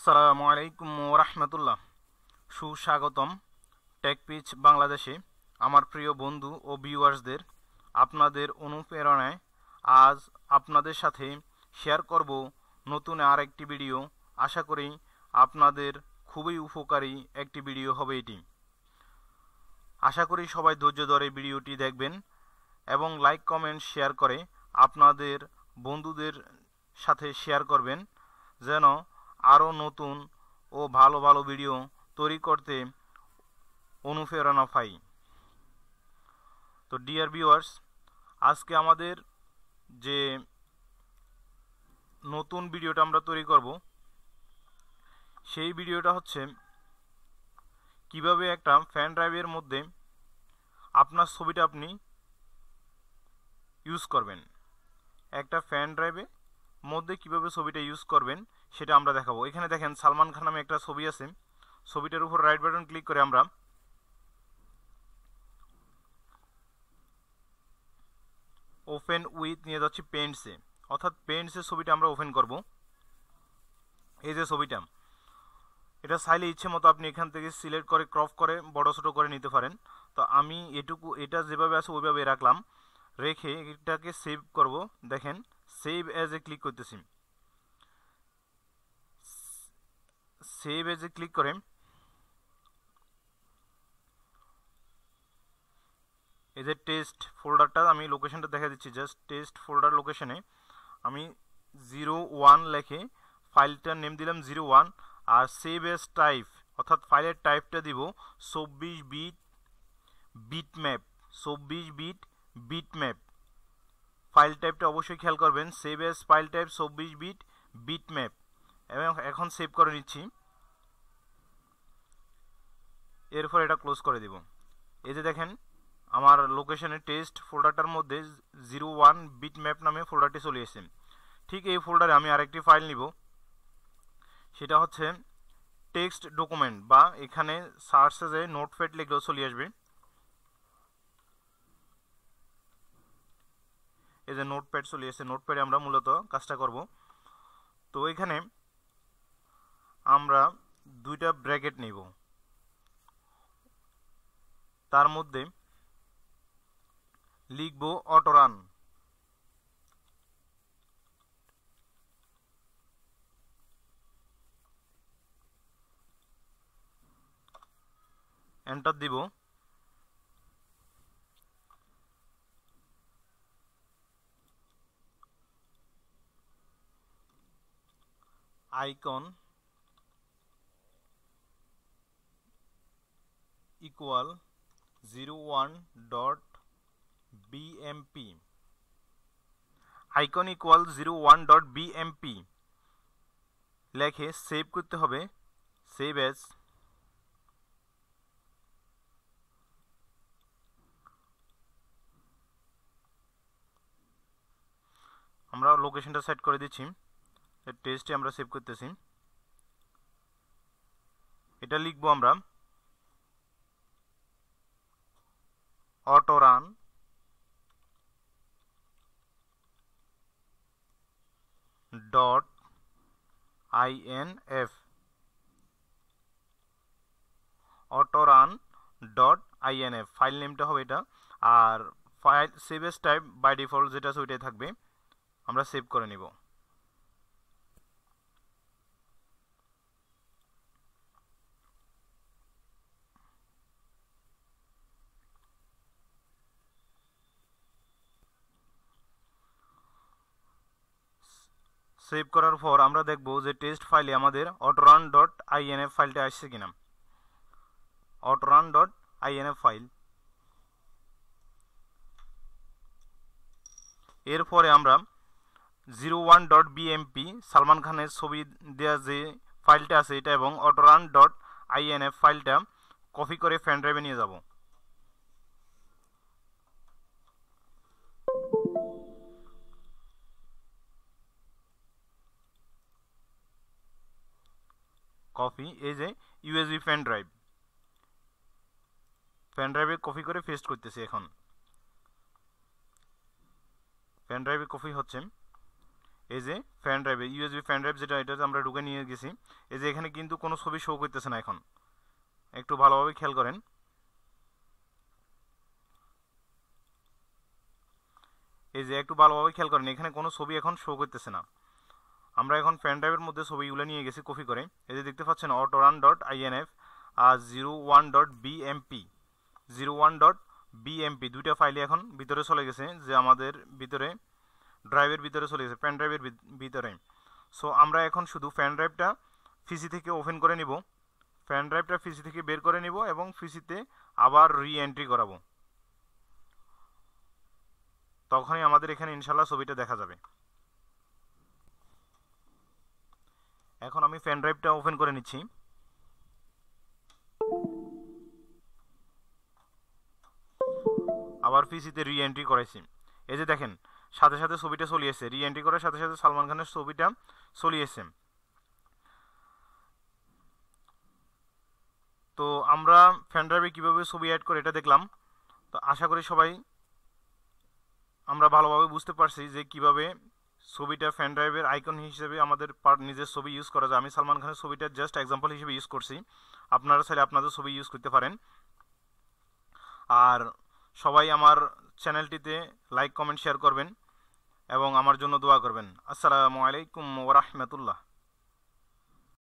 আসসালামু আলাইকুম রাহমাতুল্লাহ। সুস্বাগতম টেকপিচ বাংলাদেশে। আমার প্রিয় বন্ধু ও ভিউয়ার্সদের আপনাদের অনুপ্রেরণায় আজ আপনাদের সাথে শেয়ার করব নতুন আরেকটি ভিডিও। আশা করি আপনাদের খুবই উপকারী একটি ভিডিও হবে এটি। আশা করি সবাই ধৈর্য ধরে ভিডিওটি দেখবেন এবং লাইক কমেন্ট শেয়ার করে আপনাদের বন্ধুদের সাথে শেয়ার করবেন যেন আরও নতুন ও ভালো ভালো ভিডিও তৈরি করতে অনুপ্রেরণা পাই। তো ডিয়ার ভিউয়ার্স, আজকে আমাদের যে নতুন ভিডিওটা আমরা তৈরি করব সেই ভিডিওটা হচ্ছে কিভাবে একটা ফ্যান ড্রাইভের মধ্যে আপনার ছবিটা আপনি ইউজ করবেন। একটা ফ্যান ড্রাইভে মধ্যে কিভাবে ছবিটা ইউজ করবেন সেটা আমরা দেখাবো। এখানে দেখেন সালমান খান নামে একটা ছবি আছে। ছবিটার উপর রাইট বাটন ক্লিক করে আমরা ওপেন উইথ নিয়ে যাচ্ছি পেন্টসে, অর্থাৎ পেন্টসে ছবিটা আমরা ওপেন করব। এই যে ছবিটা, এটা চাইলে ইচ্ছে মতো আপনি এখান থেকে সিলেক্ট করে ক্রপ করে বড় ছোট করে নিতে পারেন। তো আমি এটা যেভাবে আছে ওইভাবে রাখলাম, রেখে এটাকে সেভ করব। দেখেন সেভ অ্যাজ এ ক্লিক করতেছি। সেভ অ্যাজ এ ক্লিক করে এই যে টেস্ট ফোল্ডারটা আমি লোকেশনটা দেখা দিচ্ছি। জাস্ট টেস্ট ফোল্ডার লোকেশনে আমি 01 লেখে ফাইলটার নেম দিলাম 01, আর সেভ এস টাইপ অর্থাৎ ফাইলের টাইপটা দিব 24 bit bitmap. 24 bit bitmap file টাইপটা অবশ্যই খেয়াল করবেন। Save as file type 24 bit bitmap, এবং এখন সেভ করে নিচ্ছি। এরপর এটা ক্লোজ করে দিব। এই যে দেখেন আমার লোকেশনে টেস্ট ফোল্ডারটার মধ্যে 01 বিটম্যাপ নামে ফোল্ডারটি চলে এসেছে। ঠিক এই ফোল্ডারে আমি আরেকটি ফাইল নিব, সেটা হচ্ছে টেক্সট ডকুমেন্ট, বা এখানে সার্চে যে নোটপ্যাড লিখলেও চলে আসবে। এই যে নোটপ্যাড চলে এসেছে, নোটপ্যাডে আমরা মূলত কাজটা করব। তো এখানে আমরা দুইটা ব্র্যাকেট নিব, তার মধ্যে লিখব অটোরান। এন্টার দিব। Icon equal 01.bmp, icon equal 01.bmp লেখে সেভ করতে হবে। Save age. আমরা লোকেশনটা সেট করে দিচ্ছি, টেস্টে আমরা সেভ করতেছি। এটা লিখবো আমরা autorun dot INF, autorun dot INF file নেমটা হবে এটা। আর file save as type by default যেটা আছে ওইটাই থাকবে, আমরা সেভ করে নিব। সেভ করার পর আমরা দেখব যে টেস্ট ফাইলে আমাদের অটোরান ডট INF ফাইলটা আসছে কিনা। অটোরান ডট INF ফাইল। এরপরে আমরা 01.bmp সালমান খানের ছবি দেওয়া যে ফাইলটা আছে এটা এবং অটোরান ডট INF ফাইলটা কপি করে ফ্যান ড্রাইভে নিয়ে যাব। কপি, এই যে USB ফ্যান ড্রাইভ, ফ্যান ড্রাইভে কপি করে পেস্ট করতেছি। এখন ফ্যান ড্রাইভে কপি হচ্ছে। এই যে ফ্যান ড্রাইভে ইউএসবি ফ্যান ড্রাইভ যেটা, এটা আমরা ঢুকে নিয়ে গেছি। এই যে এখানে কিন্তু কোনো ছবি শো করতেছে না এখন, একটু ভালোভাবে খেয়াল করেন। এই যে একটু ভালোভাবে খেয়াল করেন, এখানে কোনো ছবি এখন শো করতেছে না। আমরা এখন ফ্যান ড্রাইভের মধ্যে ছবিগুলো নিয়ে গেছি কপি করে। এই যে দেখতে পাচ্ছেন autorun.inf আর 01.bmp 01.bmp দুইটা ফাইলই এখন ভিতরে চলে গেছে, যে আমাদের ভিতরে ড্রাইভের ভিতরে চলে গেছে, ফ্যান ড্রাইভের ভিতরে। সো আমরা এখন শুধু ফ্যান ড্রাইভটা পিসি থেকে ওপেন করে নিব, ফ্যান ড্রাইভটা পিসি থেকে বের করে নিব এবং পিসিতে আবার রি এন্ট্রি করাবো। তখনই আমাদের এখানে ইনশাল্লাহ ছবিটা দেখা যাবে। এখন আমি ফ্যান ড্রাইভটা ওপেন করে নিচ্ছি। আবার পিসিতে রি এন্ট্রি করাইছি। এই যে দেখেন সাথে সাথে ছবিটা চলে এসেছে, রি এন্ট্রি করার সাথে সাথে সালমান খানের ছবিটা চলে এসেছে। তো আমরা ফ্যান ড্রাইভে কীভাবে ছবি অ্যাড করে এটা দেখলাম। তো আশা করি সবাই আমরা ভালোভাবে বুঝতে পারছি যে কিভাবে ছবিটা ফ্যান ড্রাইভের আইকন হিসেবে আমাদের নিজের ছবি ইউজ করা যায়। আমি সালমান খানের ছবিটা জাস্ট এক্সাম্পল হিসেবে ইউজ করছি, আপনারা চাইলে আপনাদের ছবি ইউজ করতে পারেন। আর সবাই আমার চ্যানেলটিতে লাইক কমেন্ট শেয়ার করবেন এবং আমার জন্য দোয়া করবেন। আসসালামু আলাইকুম ওয়া রাহমাতুল্লাহ।